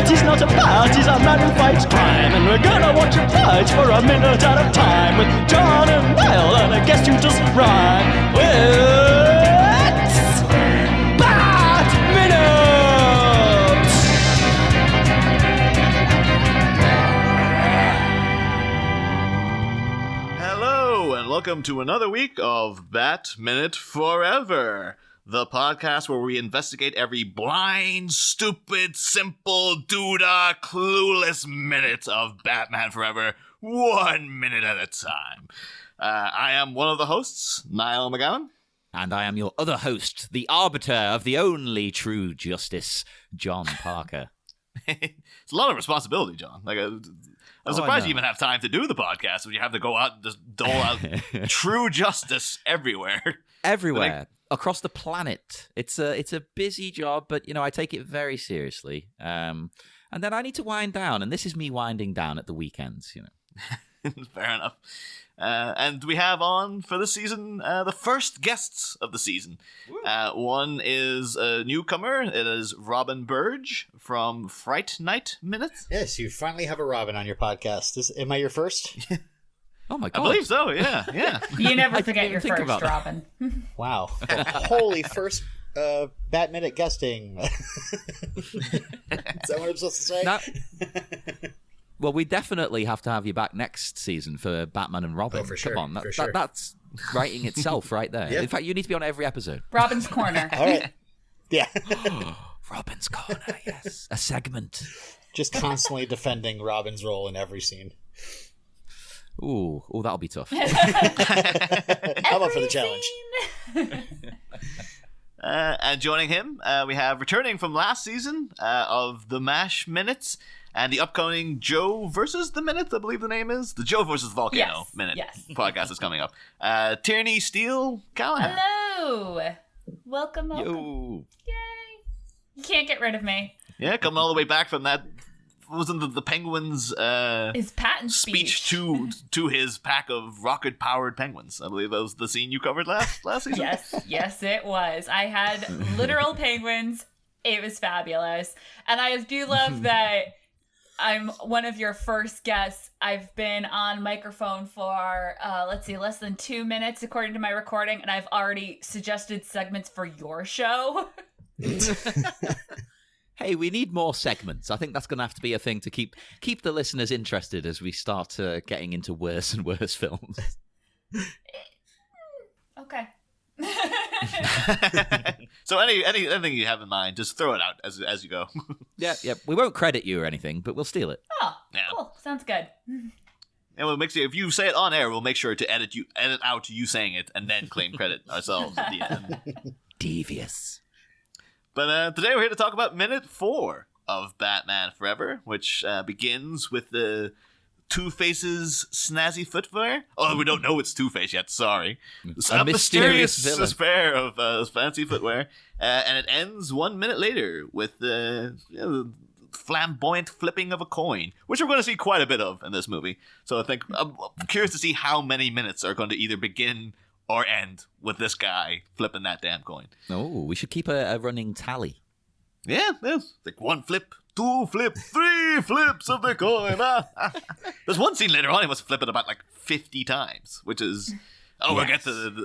He's not a bat, he's a man who fights crime. And we're gonna watch him fight for a minute at a time. With John and Niall and a guest who doesn't rhyme. It's Bat Minute! Hello, and welcome to another week of Bat Minute Forever. The podcast where we investigate every blind, stupid, simple, doodah, clueless minute of Batman Forever, 1 minute at a time. I am one of the hosts, Niall McGowan. And I am your other host, the arbiter of the only true justice, John Parker. It's a lot of responsibility, John. I'm surprised you even have time to do the podcast when you have to go out and just dole out true justice everywhere. Everywhere. Across the planet. It's a busy job, but, I take it very seriously. And then I need to wind down, and this is me winding down at the weekends, Fair enough. And we have on for this season the first guests of the season. One is a newcomer. It is Robin Burdge from Fright Night Minutes. Yes, you finally have a Robin on your podcast. Am I your first? Oh my God. I believe so, yeah. You never forget your first, Robin. Wow. Holy first Bat Minute guesting. Is that what I'm supposed to say? No. Well, we definitely have to have you back next season for Batman and Robin. Oh, for sure. Come on, for sure. That's writing itself right there. Yep. In fact, you need to be on every episode. Robin's Corner. All right. Yeah. Robin's Corner, yes. A segment. Just constantly defending Robin's role in every scene. Ooh, that'll be tough. How about for the challenge? And joining him, we have returning from last season of the aMASH Minutes and the upcoming Joe versus the Minute, I believe the name is. The Joe versus Volcano Minute podcast is coming up. Tierney Steele Callahan. Hello. Welcome. Yo. Yay. You can't get rid of me. Yeah, coming all the way back from that. Wasn't the Penguins' his patent speech to his pack of rocket-powered penguins? I believe that was the scene you covered last season. Yes, it was. I had literal penguins. It was fabulous, and I do love that I'm one of your first guests. I've been on microphone for less than 2 minutes according to my recording, and I've already suggested segments for your show. Hey, we need more segments. I think that's going to have to be a thing to keep the listeners interested as we start getting into worse and worse films. Okay. So anything you have in mind, just throw it out as you go. Yeah. We won't credit you or anything, but we'll steal it. Oh, yeah. Cool. Sounds good. And we'll make sure if you say it on air, we'll make sure to edit out you saying it and then claim credit ourselves at the end. Devious. But today we're here to talk about Minute 4 of Batman Forever, which begins with the Two-Face's snazzy footwear. Oh, we don't know it's Two-Face yet, sorry. A mysterious pair of fancy footwear. And it ends 1 minute later with the flamboyant flipping of a coin, which we're going to see quite a bit of in this movie. So I think I'm curious to see how many minutes are going to either begin or end with this guy flipping that damn coin. Oh, we should keep a running tally. Yeah. Like 1 flip, 2 flip, 3 flips of the coin. There's one scene later on he must flip it about 50 times, which is... Oh, we'll get to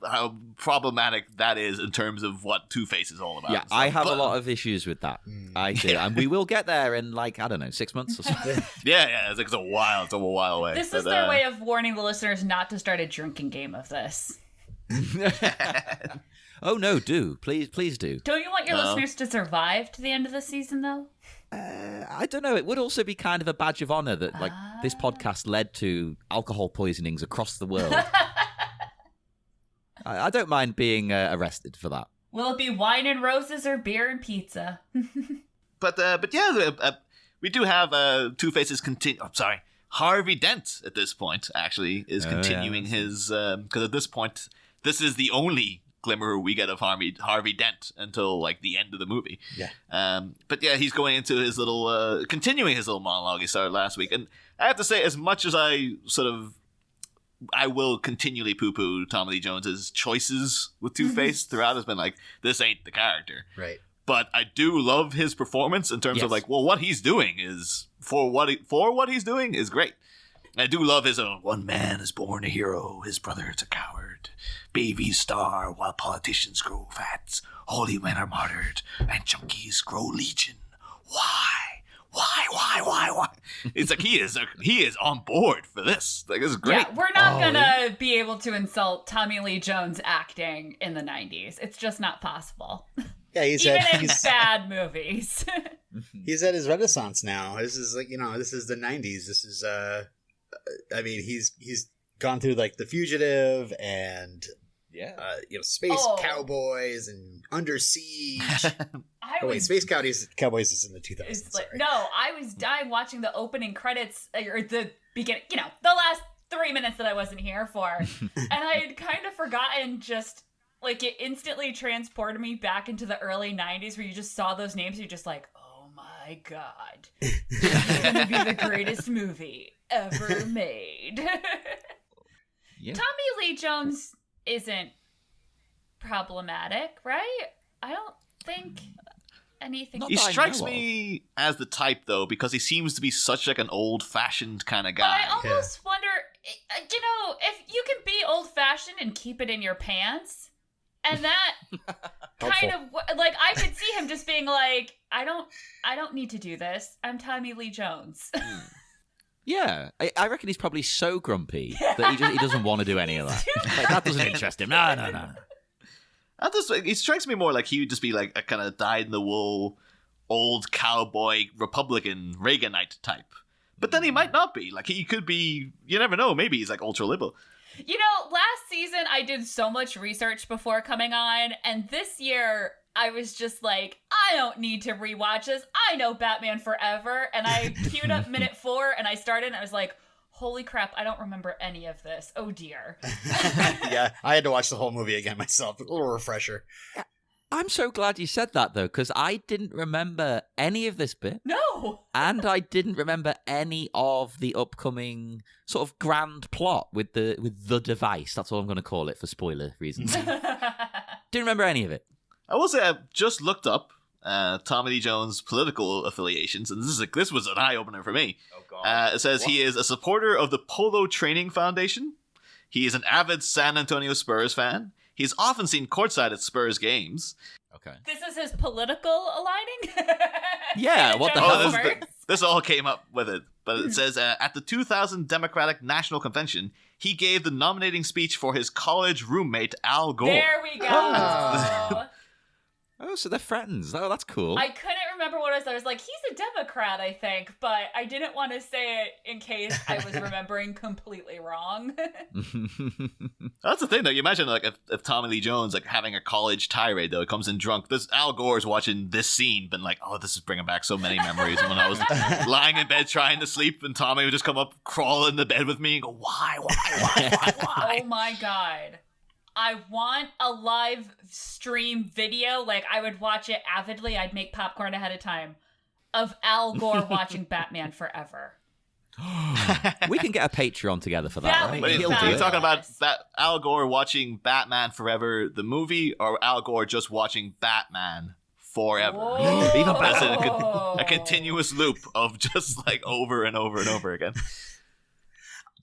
how problematic that is in terms of what Two-Face is all about. Yeah, I have a lot of issues with that. I do. And we will get there in 6 months or something. Yeah, it's a while away. This is their way of warning the listeners not to start a drinking game of this. Oh, no, do. Please do. Don't you want your listeners to survive to the end of the season, though? I don't know. It would also be kind of a badge of honor that this podcast led to alcohol poisonings across the world. I don't mind being arrested for that. Will it be wine and roses or beer and pizza? But yeah, we do have Two-Face's Harvey Dent at this point actually is continuing his because at this point this is the only glimmer we get of Harvey Dent until like the end of the movie. Yeah. But yeah, he's going into his little continuing his little monologue he started last week, and I have to say, as much as I will continually poo-poo Tommy Lee Jones's choices with Two-Face throughout, has been like, this ain't the character. Right. But I do love his performance in terms of like, well, what he's doing is for what he's doing is great. And I do love his own. One man is born a hero, his brother is a coward. Babies star while politicians grow fat. Holy men are martyred and junkies grow legion. Why? It's like he is on board for this. Like, this is great. Yeah, we're not gonna be able to insult Tommy Lee Jones acting in the 90s. It's just not possible. Yeah, Even in bad movies. He's at his renaissance now. This is like, this is the 90s. This is he's gone through like The Fugitive and Space Cowboys and Under Siege. Space Cowboys is in the 2000s. I was dying watching the opening credits or the beginning, the last 3 minutes that I wasn't here for. And I had kind of forgotten just like it instantly transported me back into the early 90s where you just saw those names and you're just like, oh my God, this is going to be the greatest movie ever made. Yeah. Tommy Lee Jones isn't problematic, right? I don't think anything. He strikes me as the type, though, because he seems to be such like an old-fashioned kind of guy. But I almost wonder, if you can be old-fashioned and keep it in your pants, and that kind of like I could see him just being like, I don't need to do this. I'm Tommy Lee Jones. Yeah, I reckon he's probably so grumpy that he doesn't want to do any of that. Like, that doesn't interest him. No. He strikes me more like he would just be like a kind of dyed-in-the-wool, old cowboy Republican Reaganite type. But then he might not be. Like, he could be. You never know. Maybe he's like ultra-liberal. Last season I did so much research before coming on, and this year I was just like, I don't need to rewatch this. I know Batman Forever, and I queued up minute 4, and I started, and I was like, holy crap, I don't remember any of this. Oh dear. Yeah, I had to watch the whole movie again myself. A little refresher. I'm so glad you said that, though, because I didn't remember any of this bit. No! And I didn't remember any of the upcoming sort of grand plot with the device. That's all I'm going to call it for spoiler reasons. Didn't remember any of it. I will say I've just looked up Tommy Lee Jones' political affiliations, and this was an eye-opener for me. Oh, God. It says he is a supporter of the Polo Training Foundation. He is an avid San Antonio Spurs fan. He's often seen courtside at Spurs games. Okay. This is his political aligning? Yeah, what the hell? This all came up with it. But it says, at the 2000 Democratic National Convention, he gave the nominating speech for his college roommate, Al Gore. There we go. Oh, so they're friends. Oh, that's cool. I couldn't remember what it was. I was like, he's a Democrat, I think, but I didn't want to say it in case I was remembering completely wrong. That's the thing, though. You imagine, like, if Tommy Lee Jones, like, having a college tirade, though, comes in drunk. Al Gore's watching this scene, been like, oh, this is bringing back so many memories. And when I was lying in bed trying to sleep, and Tommy would just come up, crawl in the bed with me, and go, why? Oh my God. I want a live stream video. Like, I would watch it avidly. I'd make popcorn ahead of time of Al Gore watching Batman Forever. We can get a Patreon together for that, right? Are you talking about Al Gore watching Batman Forever, the movie, or Al Gore just watching Batman Forever? Even better. A continuous loop of just like over and over and over again.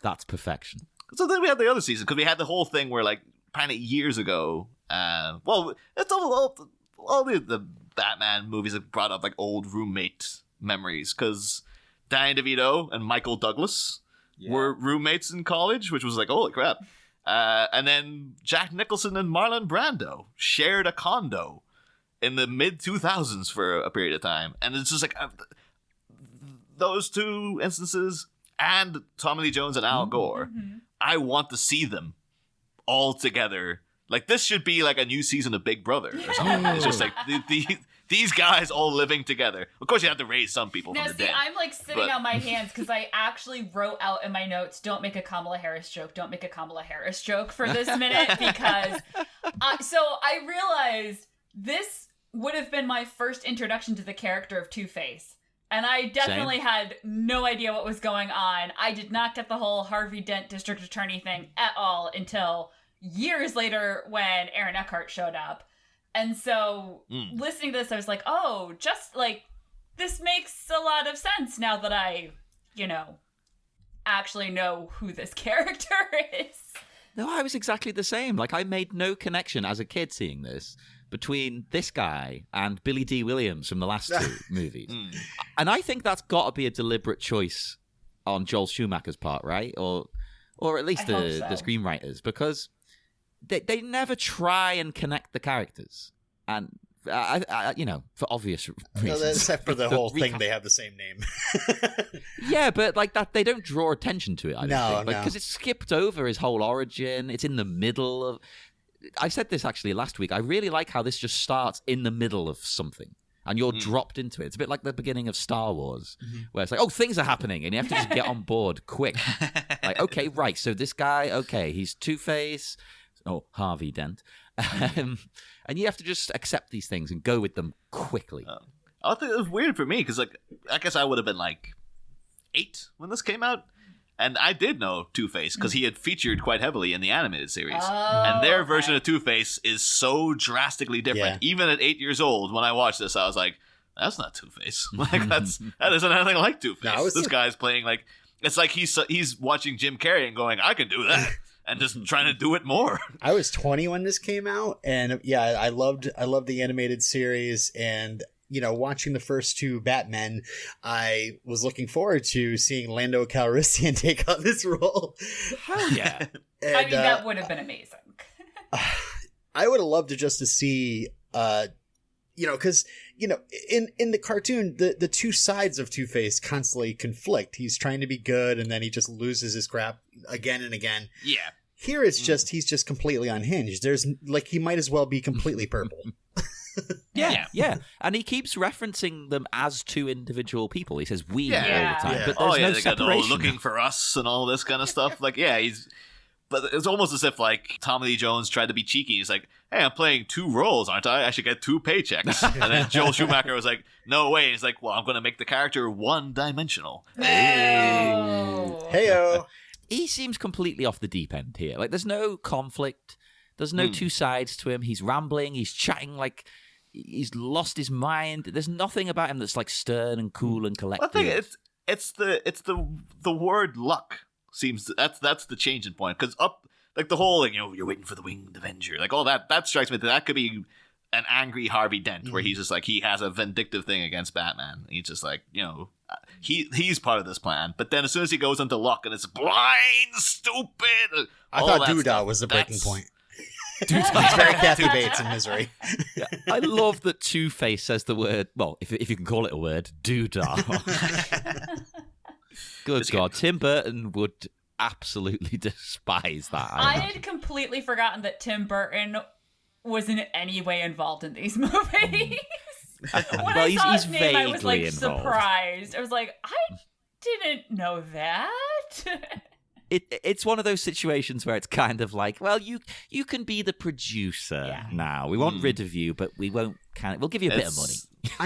That's perfection. So then we had the other season, because we had the whole thing where, like, apparently years ago, it's all the Batman movies have brought up like old roommate memories, because Danny DeVito and Michael Douglas were roommates in college, which was like, holy crap. And then Jack Nicholson and Marlon Brando shared a condo in the mid-2000s for a period of time. And it's just like those two instances and Tommy Lee Jones and Al Gore, I want to see them all together Like, this should be like a new season of Big Brother or something. It's just like these guys all living together. Of course, you have to raise some people Now, from the see, dead. I'm like sitting on my hands because I actually wrote out in my notes, don't make a Kamala Harris joke, don't make a Kamala Harris joke for this minute, because so I realized this would have been my first introduction to the character of Two-Face. And I definitely had no idea what was going on. I did not get the whole Harvey Dent district attorney thing at all until years later when Aaron Eckhart showed up. And so listening to this, I was like, oh, just like, this makes a lot of sense now that I, actually know who this character is. No, I was exactly the same. Like, I made no connection as a kid seeing this between this guy and Billy D. Williams from the last two movies. And I think that's got to be a deliberate choice on Joel Schumacher's part, right? Or at least the screenwriters, because they never try and connect the characters. And, for obvious reasons. Except for the whole thing, they have the same name. Yeah, but like that, they don't draw attention to it, I don't think. No. Because it's skipped over his whole origin. It's in the middle of... I said this actually last week. I really like how this just starts in the middle of something and you're dropped into it. It's a bit like the beginning of Star Wars, where it's like, oh, things are happening and you have to just get on board quick. Like, okay, right. So this guy, okay, he's Two-Face. Oh, Harvey Dent. And you have to just accept these things and go with them quickly. I think it was weird for me because, like, I guess I would have been like 8 when this came out. And I did know Two-Face because he had featured quite heavily in the animated series. And their version of Two-Face is so drastically different. Yeah. Even at 8 years old, when I watched this, I was like, that's not Two-Face. Like, that isn't anything like Two-Face. No, this guy's playing like, it's like he's watching Jim Carrey and going, I can do that. And just trying to do it more. I was 20 when this came out, and yeah, I loved the animated series, and watching the first two Batmen, I was looking forward to seeing Lando Calrissian take on this role. Hell yeah! And, I mean, that would have been amazing. I would have loved to see, because in the cartoon, the two sides of Two-Face constantly conflict. He's trying to be good, and then he just loses his crap again and again. Yeah. Here it's just he's just completely unhinged. There's like he might as well be completely purple. Yeah. And he keeps referencing them as two individual people. He says we all the time, Yeah. but there's no they got separation. looking for us and all this kind of stuff. Like, but it's almost as if like Tommy Lee Jones tried to be cheeky. He's like, hey, I'm playing 2 roles, aren't I? I should get 2 paychecks. And then Joel Schumacher was like, no way. And he's like, well, I'm going to make the character one-dimensional. Heyo. He seems completely off the deep end here. Like, there's no conflict. There's no two sides to him. He's rambling. He's chatting like he's lost his mind. There's nothing about him that's like stern and cool and collected. I think it's the word luck seems that's the changing point, because like the whole you're waiting for the winged Avenger, like all that strikes me that could be an angry Harvey Dent where he's just like he has a vindictive thing against Batman. He's just like he's part of this plan, but then as soon as he goes into luck and it's blind, stupid. I thought Doodah was the breaking point. It's very Kathy Bates in Misery. Yeah, I love that Two-Face says the word, well, if you can call it a word, doodah. Good God, Tim Burton would absolutely despise that. I had completely forgotten that Tim Burton was in any way involved in these movies. When I saw his name, I was like involved. surprised. I was like, I didn't know that. It's one of those situations where it's kind of like, well, you can be the producer now. We want rid of you, but we won't. We'll give you a bit of money.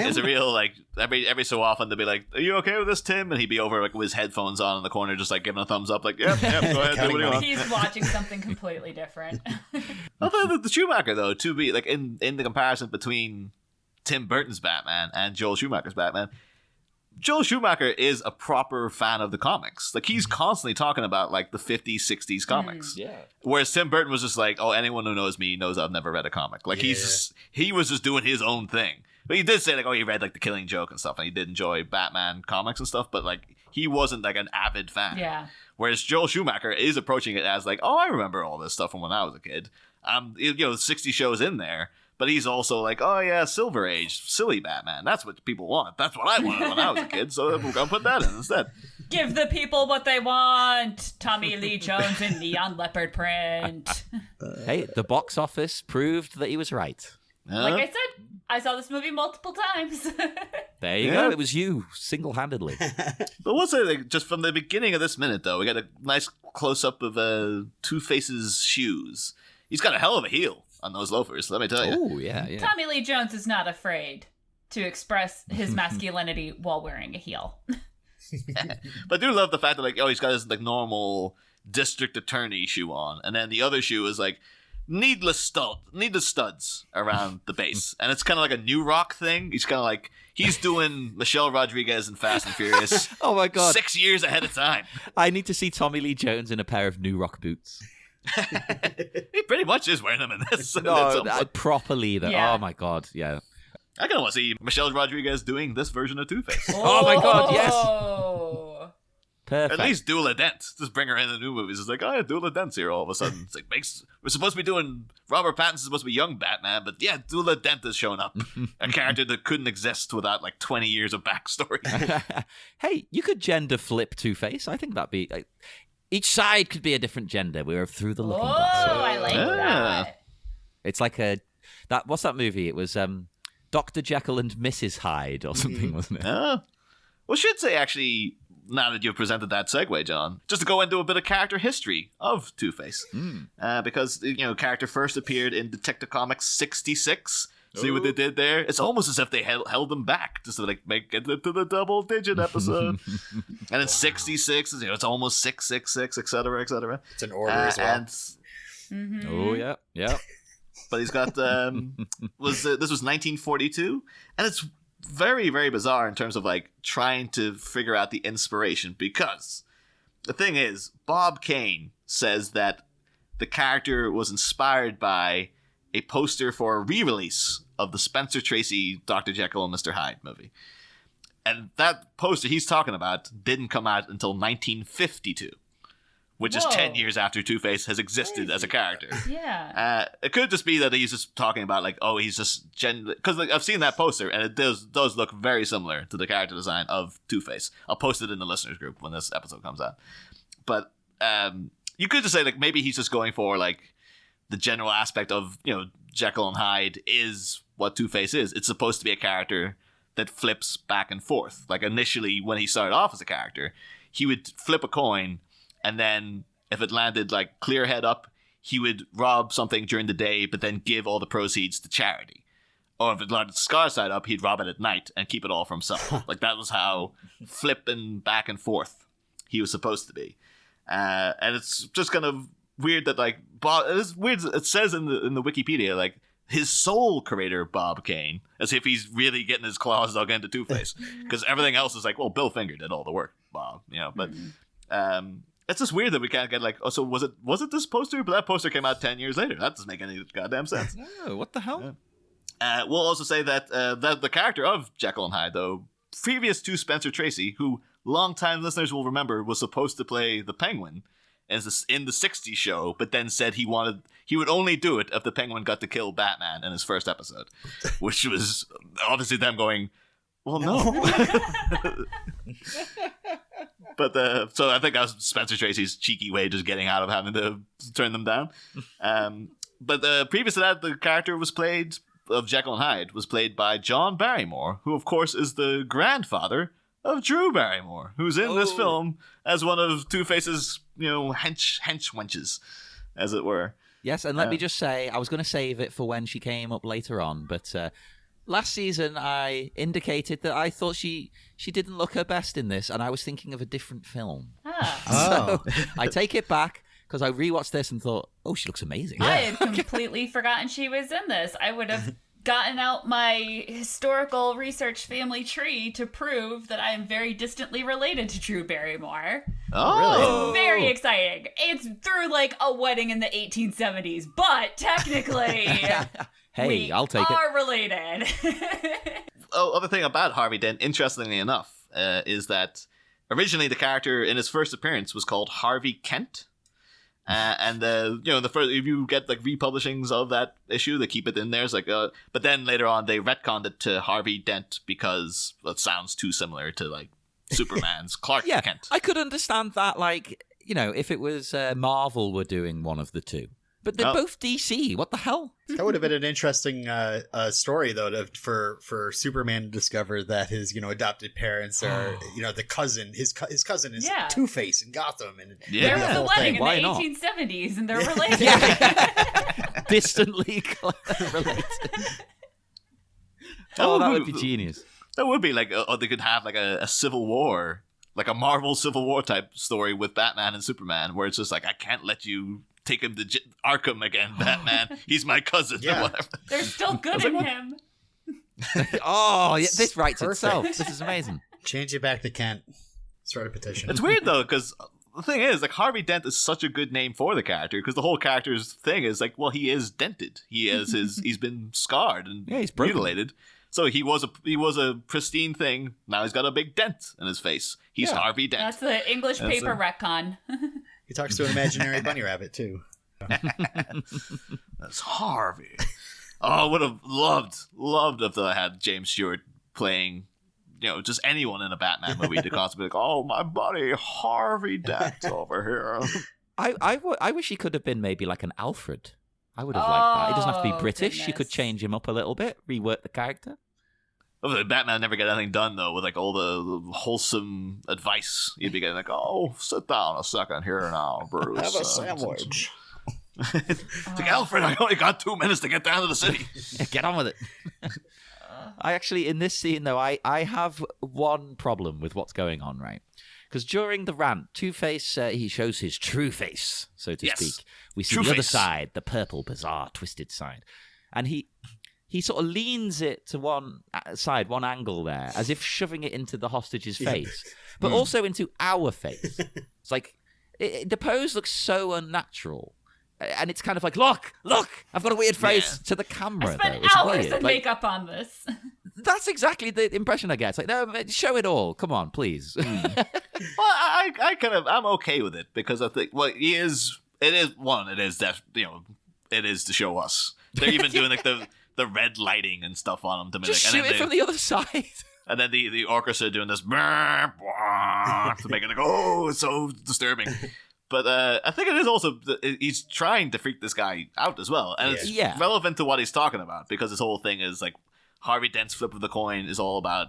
It's a real like every so often they'll be like, "Are you okay with this, Tim?" And he'd be over like with his headphones on in the corner, just like giving a thumbs up, like, "Yep, go ahead, do what you want." He's watching something completely different. Although the Schumacher though, to be like in the comparison between Tim Burton's Batman and Joel Schumacher's Batman. Joel Schumacher is a proper fan of the comics. Like, he's constantly talking about, like, the 50s, 60s comics. Yeah. Whereas Tim Burton was just like, oh, anyone who knows me knows I've never read a comic. Like, he was just doing his own thing. But he did say, like, oh, he read, like, The Killing Joke and stuff, and he did enjoy Batman comics and stuff, but, like, he wasn't, like, an avid fan. Yeah. Whereas Joel Schumacher is approaching it as, like, oh, I remember all this stuff from when I was a kid. 60 shows in there. But he's also like, oh yeah, Silver Age, silly Batman. That's what people want. That's what I wanted when I was a kid, so I'm going to put that in instead. Give the people what they want. Tommy Lee Jones in neon leopard print. Hey, the box office proved that he was right. Like I said, I saw this movie multiple times. There you go. It was you, single-handedly. But we'll say, like, just from the beginning of this minute, though, we got a nice close-up of Two-Face's shoes. He's got a hell of a heel on those loafers, let me tell you. Oh, yeah. Tommy Lee Jones is not afraid to express his masculinity while wearing a heel. But I do love the fact that, like, he's got his, like, normal district attorney shoe on, and then the other shoe is, like, needless studs around the base. And it's kind of like a New Rock thing. He's kind of like, he's doing Michelle Rodriguez in Fast and Furious. Oh my God. 6 years ahead of time. I need to see Tommy Lee Jones in a pair of New Rock boots. He pretty much is wearing them in this. No, properly though. Yeah. Oh my God, yeah. I kind of want to see Michelle Rodriguez doing this version of Two-Face. Oh my God, yes. Oh. Perfect. At least Dula Dent. Just bring her in the new movies. It's like, oh yeah, Dula Dent's here all of a sudden. It's like, we're supposed to be doing, Robert Pattinson's supposed to be young Batman, but yeah, Dula Dent is showing up. A character that couldn't exist without like 20 years of backstory. Hey, you could gender flip Two-Face. I think that'd be... each side could be a different gender. We're through the looking glass. Oh, I like that. It's like what's that movie? It was Dr. Jekyll and Mrs. Hyde or something, wasn't it? Well, should say actually, now that you've presented that segue, John, just to go into a bit of character history of Two-Face. Because, character first appeared in Detective Comics 66. See what they did there? It's almost as if they held them back just to like make it to the double-digit episode. And in 66, it's almost 666, etc., etc. It's an order as well. Oh, yeah, yeah. But he's got, this was 1942, and it's very, very bizarre in terms of like trying to figure out the inspiration, because the thing is, Bob Kane says that the character was inspired by a poster for a re-release of the Spencer Tracy Dr. Jekyll and Mr. Hyde movie. And that poster he's talking about didn't come out until 1952, which is 10 years after Two-Face has existed as a character. Yeah. It could just be that he's just talking about like, oh, he's just because like, I've seen that poster and it does look very similar to the character design of Two-Face. I'll post it in the listeners group when this episode comes out. But you could just say like maybe he's just going for like the general aspect of Jekyll and Hyde is what Two-Face is. It's supposed to be a character that flips back and forth. Like initially when he started off as a character, he would flip a coin, and then if it landed like clear head up, he would rob something during the day, but then give all the proceeds to charity. Or if it landed scar side up, he'd rob it at night and keep it all for himself. Like that was how flipping back and forth he was supposed to be. And it's just kind of weird that like Bob. It's weird. It says in the Wikipedia like his sole creator Bob Kane, as if he's really getting his claws dug into Two-Face, because everything else is like, well, Bill Finger did all the work, Bob. But it's just weird that we can't get like, oh, so was it this poster? But that poster came out 10 years later. That doesn't make any goddamn sense. Oh, what the hell? Yeah. We'll also say that the character of Jekyll and Hyde, though, previous to Spencer Tracy, who longtime listeners will remember was supposed to play the Penguin in the 60s show, but then said he would only do it if the Penguin got to kill Batman in his first episode, which was obviously them going, well, no. But so I think that was Spencer Tracy's cheeky way of just getting out of having to turn them down. But previous to that, the character of Jekyll and Hyde was played by John Barrymore, who of course is the grandfather of Drew Barrymore, who's in this film as one of Two-Face's, hench wenches, as it were. Yes, and let me just say, I was going to save it for when she came up later on, but last season I indicated that I thought she didn't look her best in this, and I was thinking of a different film. So I take it back, because I rewatched this and thought, oh, she looks amazing. I had completely forgotten she was in this. I would have gotten out my historical research family tree to prove that I am very distantly related to Drew Barrymore. Oh, It's very exciting. It's through like a wedding in the 1870s, but technically, Hey, I'll take it. We are related. other thing about Harvey Dent, interestingly enough, is that originally the character in his first appearance was called Harvey Kent. And the first, if you get like republishings of that issue, they keep it in there. It's like, but then later on they retconned it to Harvey Dent because it sounds too similar to like Superman's Clark Yeah, Kent. I could understand that, like, you know, if it was Marvel were doing one of the two. But they're both DC. What the hell? That would have been an interesting story, though, for Superman to discover that his, adopted parents are, the cousin. His cousin is Two-Face in Gotham, and there was a wedding in Why the not? 1870s, and they're related. Distantly related. That would be genius. That would be like, they could have like a Civil War, like a Marvel Civil War type story with Batman and Superman, where it's just like, I can't let you take him to Arkham again, Batman. He's my cousin or whatever. There's still good in him. This writes itself. This is amazing. Change it back to Kent. Start a petition. It's weird though, because the thing is, like, Harvey Dent is such a good name for the character, because the whole character's thing is like, well, he is dented. He has he's been scarred and he's broken. mutilated. So he was a pristine thing. Now he's got a big dent in his face. He's Harvey Dent. That's the English paper retcon. He talks to an imaginary bunny rabbit too. That's Harvey. Oh, I would have loved if I had James Stewart playing, just anyone in a Batman movie to constantly be like, oh, my buddy Harvey Dent over here. I wish he could have been maybe like an Alfred. I would have liked that. He doesn't have to be British. Goodness. You could change him up a little bit, rework the character. Well, Batman never get anything done, though, with like all the wholesome advice. You'd be getting like, oh, sit down a second here now, Bruce. Have a sandwich. It's like, Alfred, I only got 2 minutes to get down to the city. Get on with it. I actually, in this scene, though, I have one problem with what's going on, right? Because during the rant, Two-Face, he shows his true face, so to speak. We see the other side, the purple, bizarre, twisted side. And he sort of leans it to one side, one angle there, as if shoving it into the hostage's face, but also into our face. It's like, the pose looks so unnatural. And it's kind of like, look, I've got a weird face to the camera. I spent It's hours weird. of makeup on this. That's exactly the impression I get. It's like, no, show it all. Come on, please. Well, I'm okay with it, because I think, well, it is to show us. They're even doing like the red lighting and stuff on them to Just shoot it from the other side. And then the orchestra doing this to make it like, oh, it's so disturbing. But I think it is also, he's trying to freak this guy out as well. And it's relevant to what he's talking about, because this whole thing is like, Harvey Dent's flip of the coin is all about,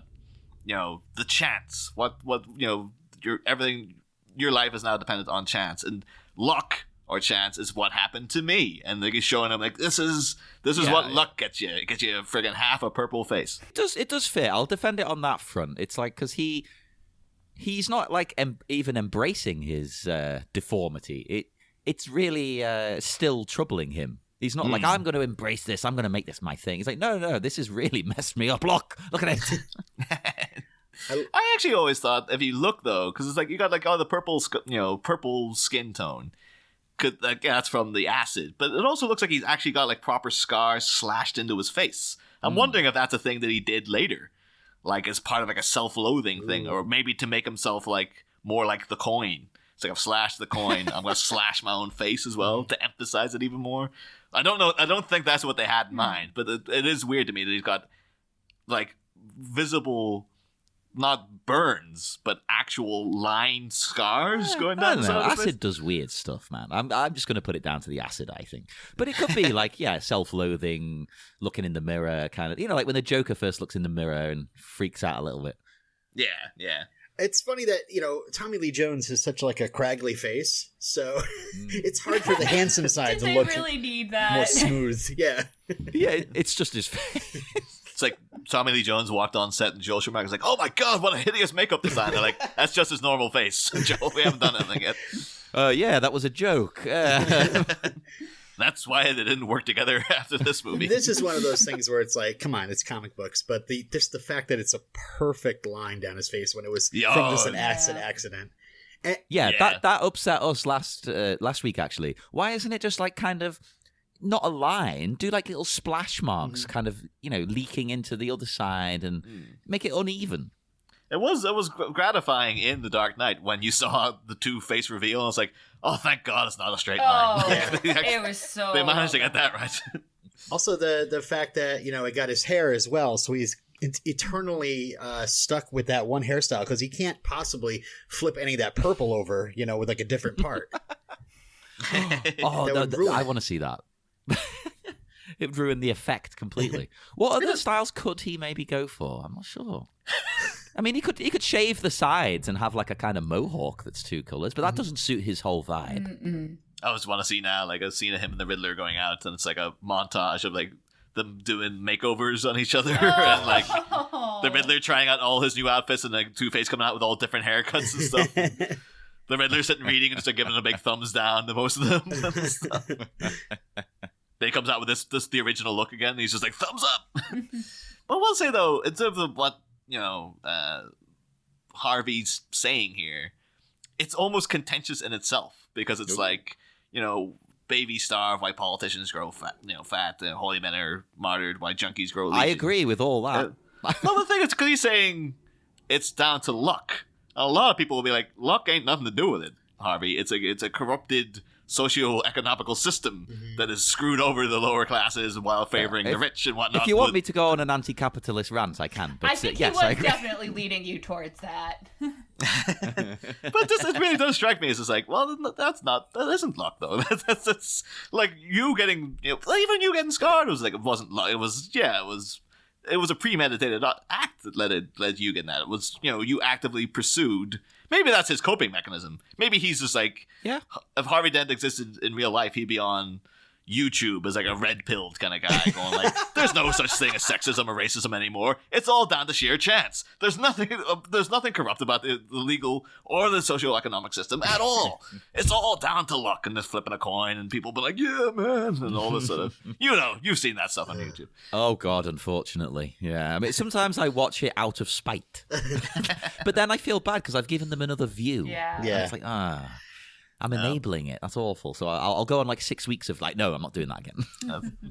the chance. What your life is now dependent on chance. And luck or chance is what happened to me. And like, he's showing him like, this is what luck gets you. It gets you friggin' half a purple face. It does fit. I'll defend it on that front. It's like, because he's not like even embracing his deformity. It's really still troubling him. He's not like, I'm going to embrace this. I'm going to make this my thing. He's like, no, this has really messed me up. Look at it. I actually always thought, if you look though, because it's like you got like the purple, purple skin tone. That's from the acid, but it also looks like he's actually got like proper scars slashed into his face. I'm wondering if that's a thing that he did later, like as part of like a self-loathing thing, or maybe to make himself like more like the coin. It's like, I've slashed the coin, I'm going to slash my own face as well to emphasize it even more. I don't know. I don't think that's what they had in mind, but it is weird to me that he's got like visible, not burns, but actual line scars going down the side of his face. Acid does weird stuff, man. I'm just going to put it down to the acid, I think. But it could be like, self-loathing, looking in the mirror, kind of, like when the Joker first looks in the mirror and freaks out a little bit. Yeah. It's funny that, Tommy Lee Jones has such like a craggly face, so it's hard for the handsome side to look really need that? more smooth. Yeah. Yeah, it's just his face. It's like Tommy Lee Jones walked on set and Joel Schumacher's like, oh my God, what a hideous makeup design. They're like, that's just his normal face. Joel, we haven't done anything yet. That was a joke. That's why they didn't work together after this movie. This is one of those things where it's like, come on, it's comic books, but just the fact that it's a perfect line down his face when it was from just an acid accident. And, that upset us last week, actually. Why isn't it just like kind of not a line? Do like little splash marks, kind of, leaking into the other side and make it uneven. It was gratifying in The Dark Knight when you saw the Two-Face reveal, and it's like, oh, thank God it's not a straight line. It was so... They managed to get that right. Also, the fact that, it got his hair as well, so he's eternally stuck with that one hairstyle because he can't possibly flip any of that purple over, with like a different part. I want to see that. It would ruin the effect completely. What other styles could he maybe go for? I'm not sure. I mean, he could shave the sides and have like a kind of mohawk that's 2 colors, but that doesn't suit his whole vibe. Mm-mm. I just want to see now, like a scene of him and the Riddler going out, and it's like a montage of like them doing makeovers on each other, and like the Riddler trying out all his new outfits, and like Two-Face coming out with all different haircuts and stuff. The Riddler sitting reading and just like giving a big thumbs down to most of them. And stuff. Then he comes out with this the original look again, and he's just like, thumbs up! But I will say, though, in terms of what, Harvey's saying here, it's almost contentious in itself, because it's like, baby starve, white politicians grow fat, holy men are martyred, white junkies grow legion. I agree with all that. No, the thing is, because he's saying it's down to luck. A lot of people will be like, luck ain't nothing to do with it, Harvey. It's a corrupted socio-economical system that has screwed over the lower classes while favoring the rich and whatnot. If you want me to go on an anti-capitalist rant, I can. But I think he was definitely leading you towards that. But it really does strike me as just like, well, that isn't luck though. That's like you getting, even you getting scarred was like, it wasn't luck. It was a premeditated act that led you getting that. It was, you actively pursued. Maybe that's his coping mechanism. Maybe he's just like, if Harvey Dent existed in real life, he'd be on YouTube as like a red-pilled kind of guy going like, there's no such thing as sexism or racism anymore. It's all down to sheer chance. There's nothing corrupt about the legal or the socioeconomic system at all. It's all down to luck and just flipping a coin and people be like, yeah, man, and all this sort of, you've seen that stuff on YouTube. Oh, God, unfortunately. Yeah. I mean, sometimes I watch it out of spite. But then I feel bad because I've given them another view. Yeah. And it's like, I'm enabling it. That's awful. So I'll go on like 6 weeks of like, no, I'm not doing that again.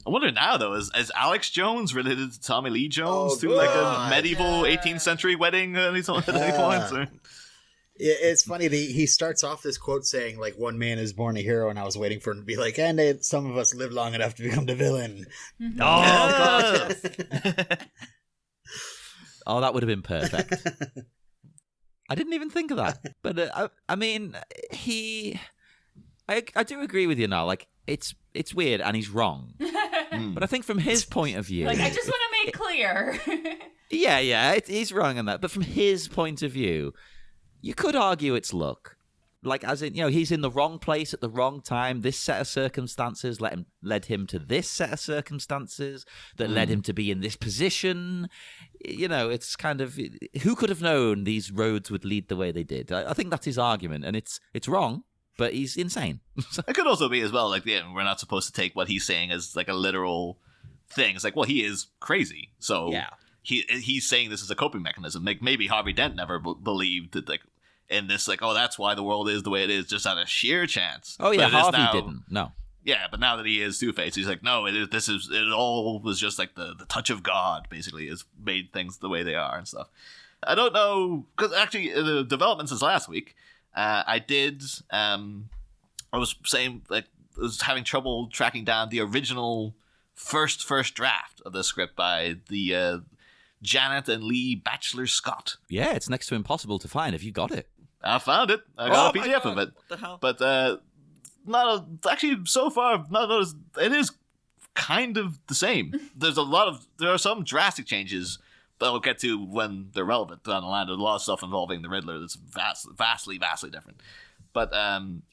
I wonder now, though, is Alex Jones related to Tommy Lee Jones through like a medieval 18th century wedding at any point? Or? It's funny. He starts off this quote saying, like, one man is born a hero, and I was waiting for him to be like, and some of us live long enough to become the villain. Oh, God. Oh, that would have been perfect. I didn't even think of that. But, I mean, I do agree with you now. Like, it's weird and he's wrong. But I think from his point of view... Like, I just want to make clear. He's wrong on that. But from his point of view, you could argue it's luck. Like, as in, he's in the wrong place at the wrong time. This set of circumstances led him to this set of circumstances that led him to be in this position. It's kind of, who could have known these roads would lead the way they did? I think that's his argument, and it's wrong, but he's insane. It could also be as well, like, we're not supposed to take what he's saying as like a literal thing. It's like, well, he is crazy, so he's saying this is a coping mechanism. Like, maybe Harvey Dent never believed that, like, in this, like, oh, that's why the world is the way it is, just out of sheer chance. Oh, yeah, Harvey didn't. No. Yeah, but now that he is Two-Face, he's like, no, it all was just like the touch of God, basically, has made things the way they are and stuff. I don't know, because actually, the developments since last week, I was saying, like, I was having trouble tracking down the original first draft of the script by the Janet and Lee Batchelor Scott. Yeah, it's next to impossible to find. Have you got it? I found it. I got a PDF of it. What the hell? But so far, it is kind of the same. There are some drastic changes that we'll get to when they're relevant down the line. There's a lot of stuff involving the Riddler that's vastly different. But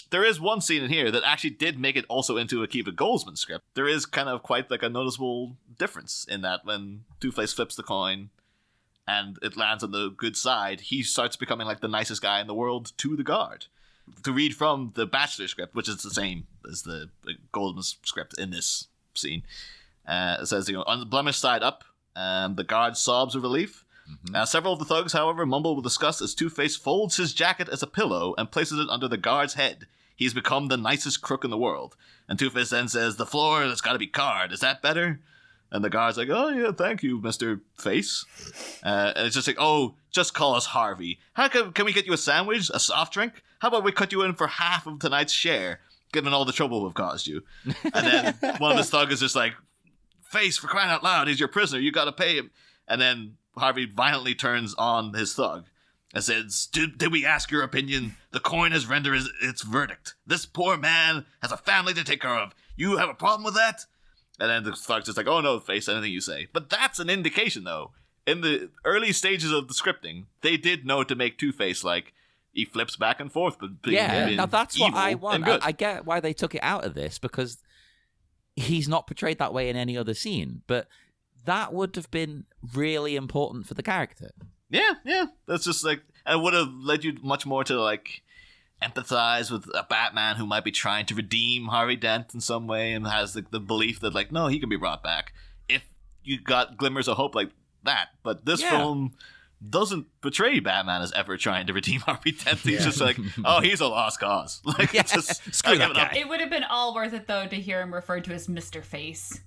there is one scene in here that actually did make it also into a Kiva Goldsman script. There is kind of quite like a noticeable difference in that when Two-Face flips the coin and it lands on the good side, he starts becoming like the nicest guy in the world to the guard. To read from the Batchelor script, which is the same as the Goldman script in this scene, it says, on the blemished side up, the guard sobs with relief. Several of the thugs, however, mumble with disgust as Two-Face folds his jacket as a pillow and places it under the guard's head. He's become the nicest crook in the world. And Two-Face then says, the floor has got to be carved. Is that better? And the guard's like, oh, yeah, thank you, Mr. Face. And it's just like, oh, just call us Harvey. How can we get you a sandwich, a soft drink? How about we cut you in for half of tonight's share, given all the trouble we've caused you? And then one of his thugs is just like, Face, for crying out loud, he's your prisoner. You got to pay him. And then Harvey violently turns on his thug and says, did we ask your opinion? The coin has rendered its verdict. This poor man has a family to take care of. You have a problem with that? And then the thug's just like, oh no, Face, anything you say. But that's an indication, though. In the early stages of the scripting, they did know to make Two-Face like, he flips back and forth. But now that's what I want. Good. I get why they took it out of this, because he's not portrayed that way in any other scene. But that would have been really important for the character. Yeah. That's just like, it would have led you much more to like empathize with a Batman who might be trying to redeem Harvey Dent in some way and has the belief that like, no, he can be brought back. If you got glimmers of hope like that. But this film doesn't portray Batman as ever trying to redeem Harvey Dent. He's just like, oh, he's a lost cause. Like, just screw that guy. It would have been all worth it, though, to hear him referred to as Mr. Face.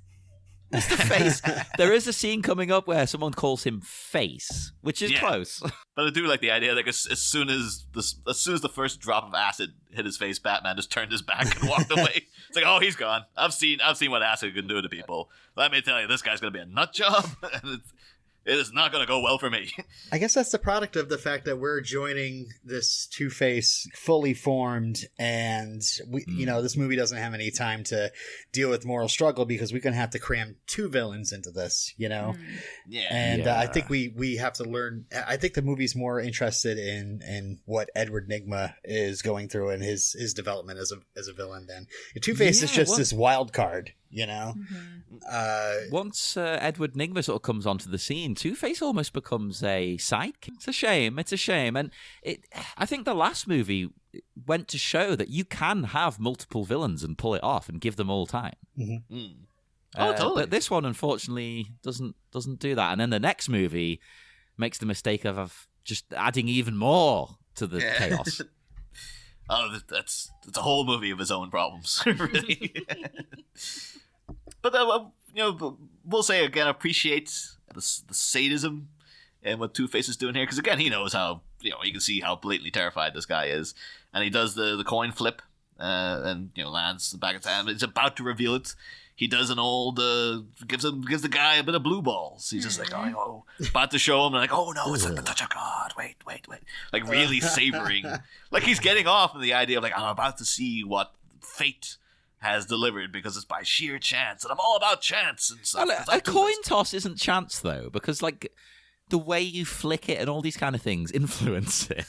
Mr. Face. There is a scene coming up where someone calls him Face, which is close. But I do like the idea, like as soon as the first drop of acid hit his face, Batman just turned his back and walked away. It's like, oh, he's gone. I've seen what acid can do to people. Let me tell you, this guy's gonna be a nut job, and it is not going to go well for me. I guess that's the product of the fact that we're joining this Two-Face fully formed, and we, this movie doesn't have any time to deal with moral struggle because we're going to have to cram two villains into this, Yeah. And I think we have to learn. I think the movie's more interested in what Edward Nygma is going through and his development as a villain than Two-Face is just this wild card. Once Edward Nygma sort of comes onto the scene, Two-Face almost becomes a sidekick. It's a shame. And I think the last movie went to show that you can have multiple villains and pull it off and give them all time. Mm-hmm. Oh, totally. But this one, unfortunately, doesn't do that. And then the next movie makes the mistake of just adding even more to the chaos. Oh, that's a whole movie of his own problems, really. But we'll say again, appreciate the sadism and what Two-Face is doing here, because again, he knows how you can see how blatantly terrified this guy is, and he does the coin flip and lands back at hand. He's about to reveal it. He does an old gives the guy a bit of blue balls. He's just like, oh, about to show him, and like, oh no, it's like the touch of God. Wait, like really savoring, like he's getting off on the idea of like, I'm about to see what fate has delivered because it's by sheer chance, and I'm all about chance and stuff. Well, a coin toss isn't chance though, because like the way you flick it and all these kind of things influence it.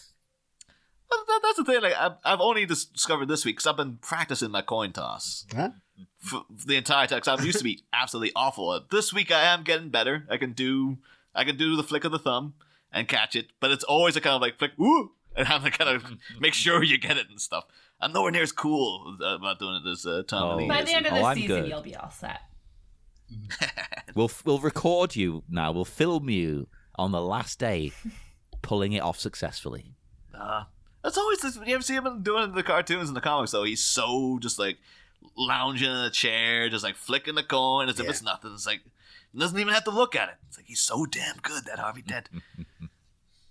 That's the thing. Like I've only discovered this week because I've been practicing my coin toss for the entire time. Because I used to be absolutely awful at. This week I am getting better. I can do the flick of the thumb and catch it, but it's always a kind of like flick, ooh, and have to kind of make sure you get it and stuff. I'm nowhere near as cool about doing it this time. By the end of the season, good. You'll be all set. We'll record you now. We'll film you on the last day, pulling it off successfully. That's always this. You ever see him doing it in the cartoons and the comics? Though he's so just like lounging in a chair, just like flicking the coin as if it's nothing. It's like he doesn't even have to look at it. It's like he's so damn good, that Harvey Dent.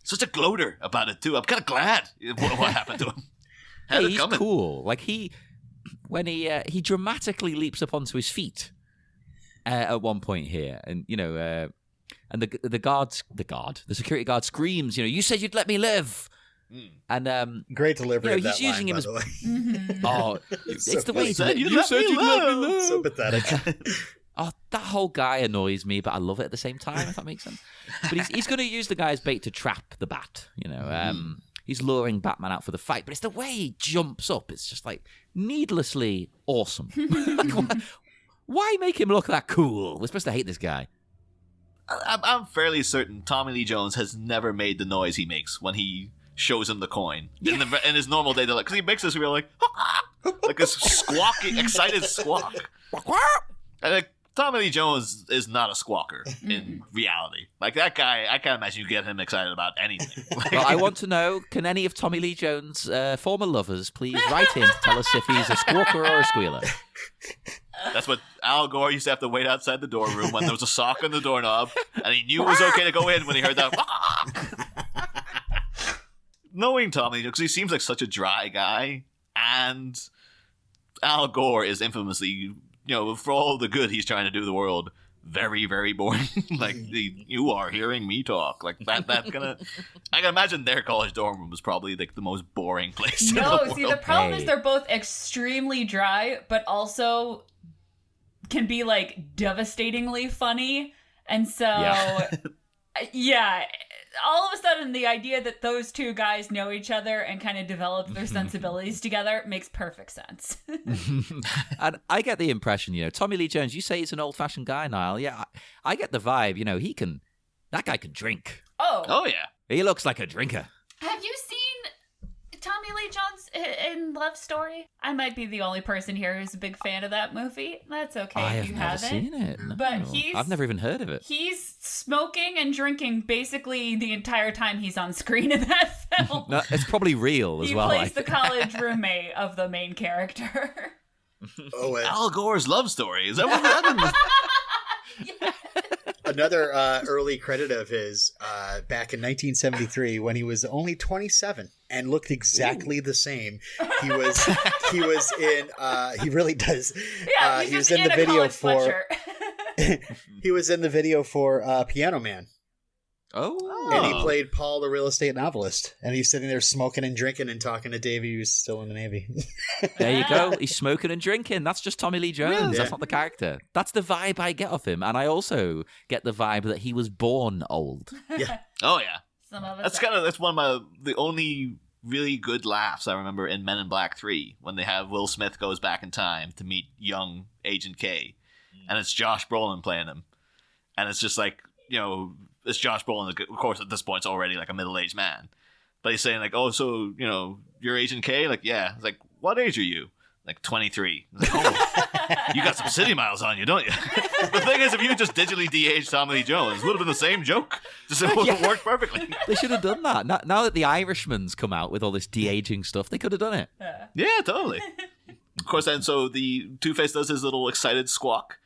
Such a gloater about it too. I'm kind of glad what happened to him. Hey, he's cool. Like when he dramatically leaps up onto his feet at one point here, and and the security guard screams, you said you'd let me live. And great delivery. Of that he's using line, him as by the way. it's the way you said you'd let me live. So pathetic. Oh, that whole guy annoys me, but I love it at the same time, if that makes sense. But he's going to use the guy as bait to trap the Bat. He's luring Batman out for the fight, but it's the way he jumps up. It's just like needlessly awesome. Why make him look that cool? We're supposed to hate this guy. I'm fairly certain Tommy Lee Jones has never made the noise he makes when he shows him the coin in his normal day. Because he makes this real like a squawky, excited squawk. And like, Tommy Lee Jones is not a squawker in reality. Like that guy, I can't imagine you get him excited about anything. Well, I want to know, can any of Tommy Lee Jones' former lovers please write in to tell us if he's a squawker or a squealer? That's what Al Gore used to have to wait outside the door room when there was a sock on the doorknob, and he knew it was okay to go in when he heard that. Knowing Tommy, because he seems like such a dry guy, and Al Gore is infamously, for all the good he's trying to do the world, very, very boring. Like you are hearing me talk. Like that gonna. I can imagine their college dorm room was probably like the most boring place. in the world. See, the problem is they're both extremely dry, but also can be like devastatingly funny, and so yeah. All of a sudden, the idea that those two guys know each other and kind of develop their sensibilities together makes perfect sense. And I get the impression, Tommy Lee Jones, you say he's an old-fashioned guy, Niall. Yeah, I get the vibe, that guy can drink. Oh, yeah. He looks like a drinker. Have you seen Tommy Lee Jones in Love Story? I might be the only person here who's a big fan of that movie. That's okay I if have you never haven't. seen it. No. But I've never even heard of it. He's smoking and drinking basically the entire time he's on screen in that film. No, it's probably real as well. He plays the college roommate of the main character. Al Gore's Love Story. Is that what happened? Yeah. Another early credit of his back in 1973 when he was only 27 and looked exactly the same. He was in he really does. Yeah, he was in the video for he was in the video for Piano Man. Oh. And he played Paul, the real estate novelist. And he's sitting there smoking and drinking and talking to Davey, who's still in the Navy. There you go. He's smoking and drinking. That's just Tommy Lee Jones. Yeah. That's not the character. That's the vibe I get off him. And I also get the vibe that he was born old. Yeah. Oh, yeah. Some of us That's one of the only really good laughs I remember in Men in Black 3 when they have Will Smith goes back in time to meet young Agent K. And it's Josh Brolin playing him. And it's just like, it's Josh Brolin, of course, at this point, it's already like a middle-aged man. But he's saying, like, oh, so, you're Agent K? Like, yeah. It's like, what age are you? Like, 23. Like, oh, you got some city miles on you, don't you? The thing is, if you just digitally de-aged Tommy Lee Jones, it would have been the same joke. Just it would have worked perfectly. They should have done that. Now that the Irishman's come out with all this de-aging stuff, they could have done it. Yeah, totally. Of course, and so the Two-Face does his little excited squawk.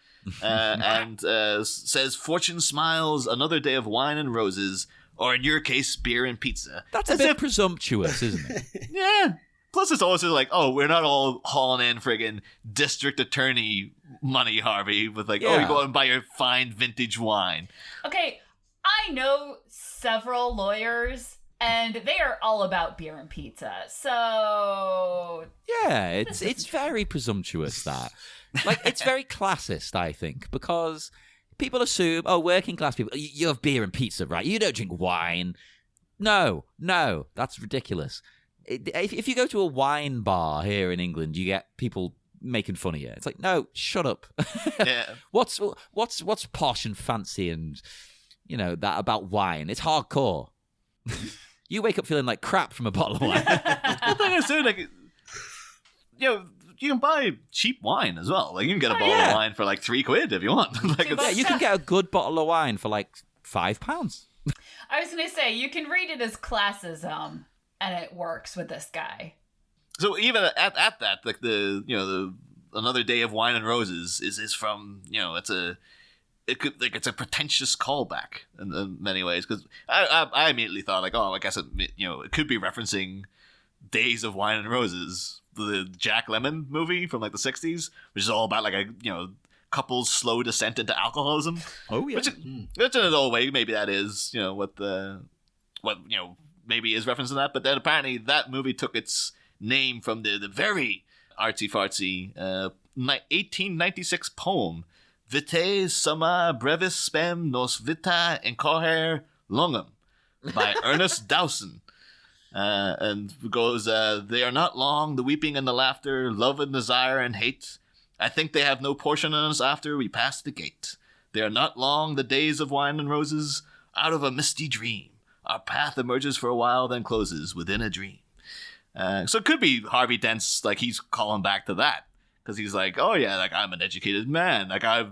And says, "Fortune smiles, another day of wine and roses, or in your case, beer and pizza." That's a bit presumptuous, isn't it? Yeah. Plus, it's also like, oh, we're not all hauling in friggin' district attorney money, Harvey, with like, oh, you go out and buy your fine vintage wine. Okay, I know several lawyers, and they are all about beer and pizza. So yeah, it's very presumptuous that. Like, it's very classist, I think, because people assume, oh, working class people, you have beer and pizza, right? You don't drink wine. No, that's ridiculous. If you go to a wine bar here in England, you get people making fun of you. It's like, no, shut up. Yeah. What's posh and fancy and, that about wine? It's hardcore. You wake up feeling like crap from a bottle of wine. The thing is, too, like, you can buy cheap wine as well. Like, you can get a bottle of wine for like £3 if you want. Like, yeah, you can get a good bottle of wine for like £5. I was going to say, you can read it as classism, and it works with this guy. So even at that, like the another day of wine and roses is from it's a pretentious callback in many ways, because I immediately thought like, oh, I guess it could be referencing Days of Wine and Roses, the Jack Lemmon movie from like the 60s, which is all about like a couple's slow descent into alcoholism. Oh yeah, which in its own way maybe that is what maybe is referencing that, but then apparently that movie took its name from the very artsy fartsy 1896 poem Vitae summa brevis spem nos vita incoher longum by Ernest Dowson. And goes, they are not long, the weeping and the laughter, love and desire and hate. I think they have no portion in us after we pass the gate. They are not long, the days of wine and roses, out of a misty dream. Our path emerges for a while, then closes within a dream. So it could be Harvey Dent's, like, he's calling back to that. Because he's like, oh yeah, like, I'm an educated man. Like, I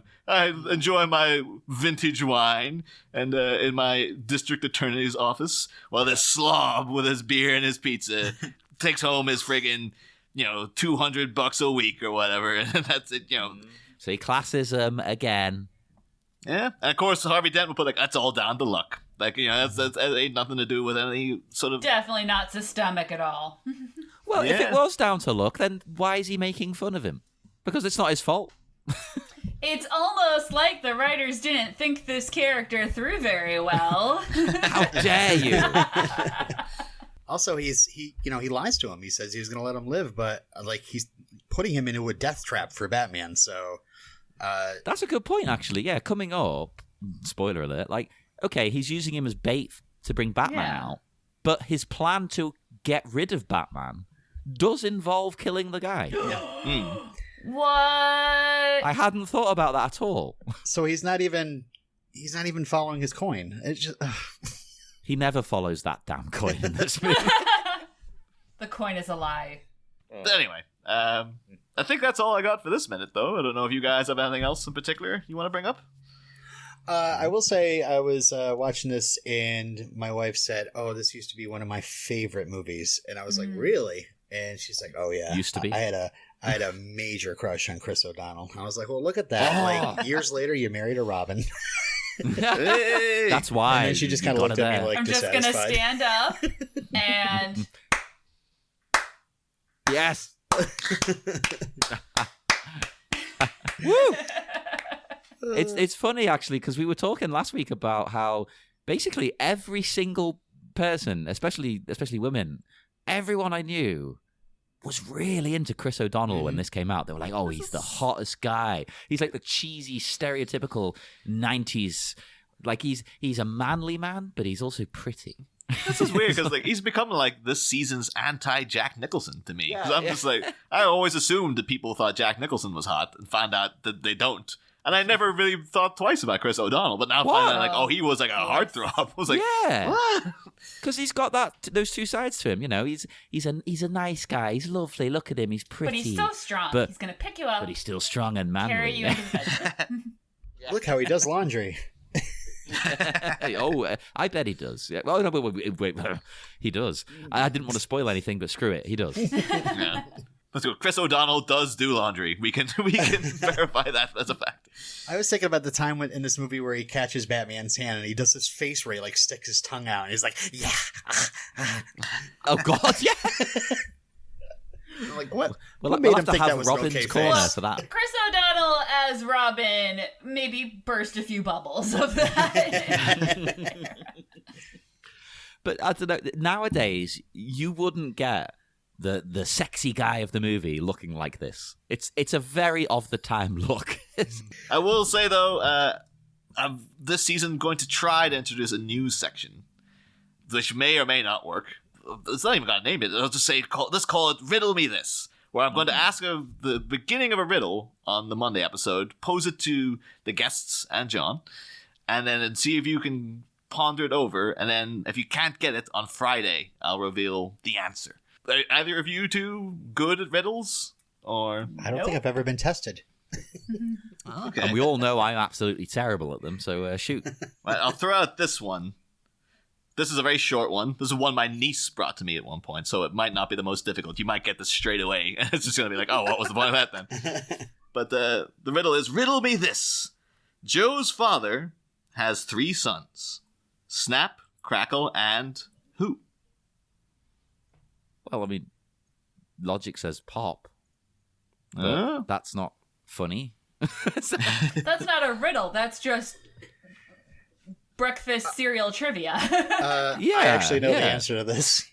enjoy my vintage wine and in my district attorney's office, while this slob with his beer and his pizza takes home his friggin', $200 a week or whatever, and that's it, See, classism again. Yeah, and of course Harvey Dent will put like, that's all down to luck. Like, that ain't nothing to do with any sort of... Definitely not systemic at all. Well, if it was down to luck, then why is he making fun of him? Because it's not his fault. It's almost like the writers didn't think this character through very well. How dare you? Also, he lies to him. He says he was going to let him live, but like he's putting him into a death trap for Batman. So That's a good point, actually. Yeah, coming up, spoiler alert, like, okay, he's using him as bait to bring Batman out, but his plan to get rid of Batman does involve killing the guy. What? I hadn't thought about that at all. So he's not even following his coin. It's just, He never follows that damn coin in this movie. The coin is a lie. Anyway, I think that's all I got for this minute, though. I don't know if you guys have anything else in particular you want to bring up. I will say I was watching this and my wife said, "Oh, this used to be one of my favorite movies," and I was like, "Really?" And she's like, "Oh yeah, Used to be. I had a major crush on Chris O'Donnell." I was like, "Well, look at that! Like years later, you married a Robin." Hey! That's why. And then she just you kind of got looked it at me there. like I'm just gonna dissatisfied. stand up and Yes. Woo! It's funny, actually, because we were talking last week about how basically every single person, especially women, everyone I knew was really into Chris O'Donnell when this came out. They were like, "Oh, he's the hottest guy. He's like the cheesy, stereotypical 90s. Like he's a manly man, but he's also pretty." This is weird because like he's become like this season's anti-Jack Nicholson to me. Because I'm Yeah. just like, I always assumed that people thought Jack Nicholson was hot and found out that they don't. And I never really thought twice about Chris O'Donnell, but now I'm finding out like, oh, he was like a heartthrob. I was like, Yeah. what? Because he's got those two sides to him. You know, he's a nice guy. He's lovely. Look at him. He's pretty. but he's so strong. But- He's gonna pick you up, But he's still strong and manly. carry you into the bedroom. Look how he does laundry. I bet he does. Yeah. Oh no, wait. He does. I didn't want to spoil anything, but screw it, he does. Yeah. Let's go. Chris O'Donnell does do laundry. We can verify that as a fact. I was thinking about the time in this movie where he catches Batman's hand and he does this face where he like sticks his tongue out and he's like, "Yeah." Oh God, yeah. I'm like, what? Well, what we'll made have him to think have that was an Robin's okay corner face? for that. Chris O'Donnell as Robin maybe burst a few bubbles of that. But I don't know. Nowadays, you wouldn't get the sexy guy of the movie looking like this. It's a very of the time look. I will say though, I'm this season going to try to introduce a news section, which may or may not work. It's not even got to name it. I'll just say, let's call it Riddle Me This, where I'm going to ask the beginning of a riddle on the Monday episode, pose it to the guests and John, and then see if you can ponder it over, and then if you can't get it on Friday, I'll reveal the answer. Are either of you two good at riddles? Or I don't think I've ever been tested. okay. And we all know I'm absolutely terrible at them, so shoot. Right, I'll throw out this one. This is a very short one. This is one my niece brought to me at one point, so it might not be the most difficult. You might get this straight away. It's just going to be like, oh, what was the point of that then? But the riddle is, riddle me this. Joe's father has 3 sons. Snap, Crackle, and who? Well, I mean, logic says pop. But that's not funny. That's not a riddle. That's just breakfast cereal trivia. Yeah, I actually know the yeah. answer to this.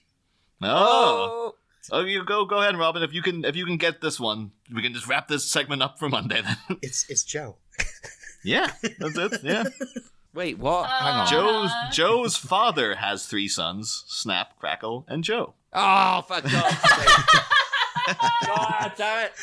Oh, you go ahead, Robin. If you can get this one, we can just wrap this segment up for Monday then. It's Joe. Yeah, that's it. Yeah. Wait, what? Hang on. Joe's father has 3 sons: Snap, Crackle, and Joe. Oh, for God's sake. God damn it.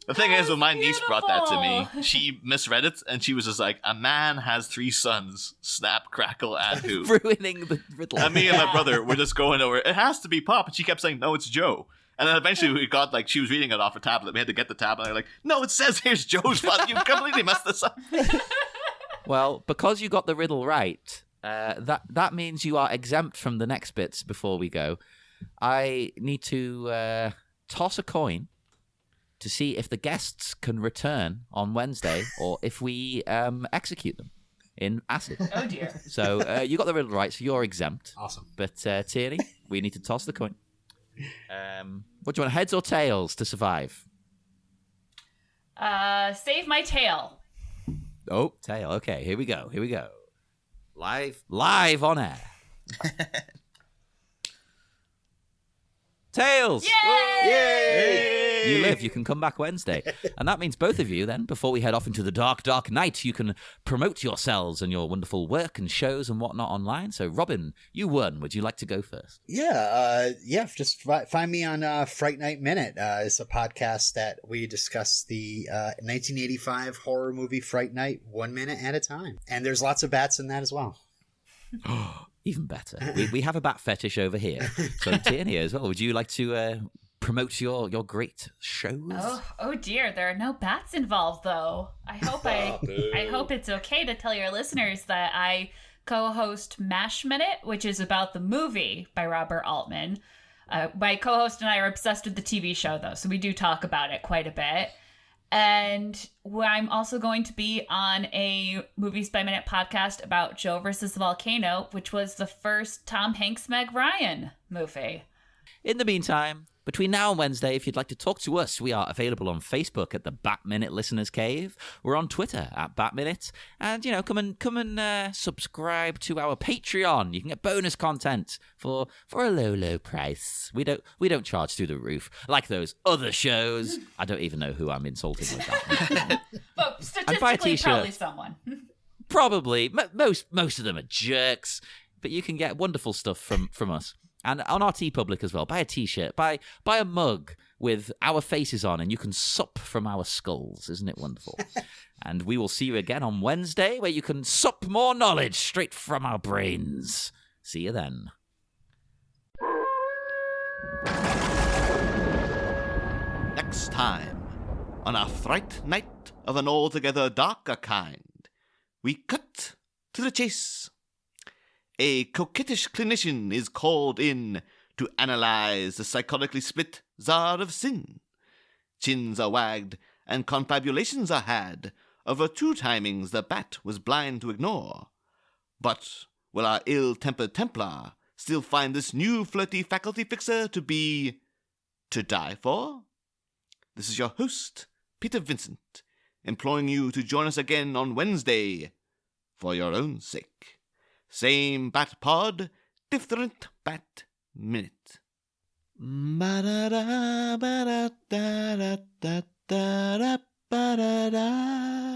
The thing is, when my niece brought that to beautiful. me, she misread it, and she was just like, a man has 3 sons: Snap, Crackle, and who? Ruining the riddle. And me and my brother were just going over, it has to be Pop, and she kept saying, no, it's Joe. And then eventually we got, like, she was reading it off her tablet. We had to get the tablet, and they're like, no, it says here's Joe's father. You completely messed this up. Well, because you got the riddle right, that means you are exempt from the next bits before we go. I need to toss a coin to see if the guests can return on Wednesday or if we execute them in acid. Oh dear. So you got the riddle right, so you're exempt. Awesome. But Tierney, we need to toss the coin. What do you want, heads or tails to survive? Save my tail. Oh, tail. Okay, here we go. Live on air. Tails! Yay! You live. You can come back Wednesday. And that means both of you then, before we head off into the dark, dark night, you can promote yourselves and your wonderful work and shows and whatnot online. So, Robin, you won. Would you like to go first? Yeah, just find me on Fright Night Minute. It's a podcast that we discuss the 1985 horror movie Fright Night 1 minute at a time. And there's lots of bats in that as well. Even better. We have a bat fetish over here. So, Tierney as well. Would you like to promote your great shows? Oh dear, there are no bats involved though. I hope it's okay to tell your listeners that I co-host aMASH Minute, which is about the movie by Robert Altman. My co-host and I are obsessed with the TV show though, so we do talk about it quite a bit. And I'm also going to be on a Movies by Minute podcast about Joe versus the Volcano, which was the first Tom Hanks Meg Ryan movie. In the meantime, between now and Wednesday, if you'd like to talk to us, we are available on Facebook at the Bat Minute Listeners Cave. We're on Twitter at Bat Minute. And, come and subscribe to our Patreon. You can get bonus content for a low price. We don't charge through the roof like those other shows. I don't even know who I'm insulting with that. But statistically, probably someone. Probably. Most of them are jerks. But you can get wonderful stuff from us. And on our TeePublic as well, buy a T-shirt, buy a mug with our faces on, and you can sup from our skulls. Isn't it wonderful? And we will see you again on Wednesday, where you can sup more knowledge straight from our brains. See you then. Next time, on a fright night of an altogether darker kind, we cut to the chase. A coquettish clinician is called in to analyze the psychotically split czar of sin. Chins are wagged and confabulations are had over two timings the bat was blind to ignore. But will our ill-tempered Templar still find this new flirty faculty fixer to be to die for? This is your host, Peter Vincent, imploring you to join us again on Wednesday for your own sake. Same bat pod, different bat minute. Ba-da-da, ba-da-da-da-da-da-da-da-da-da.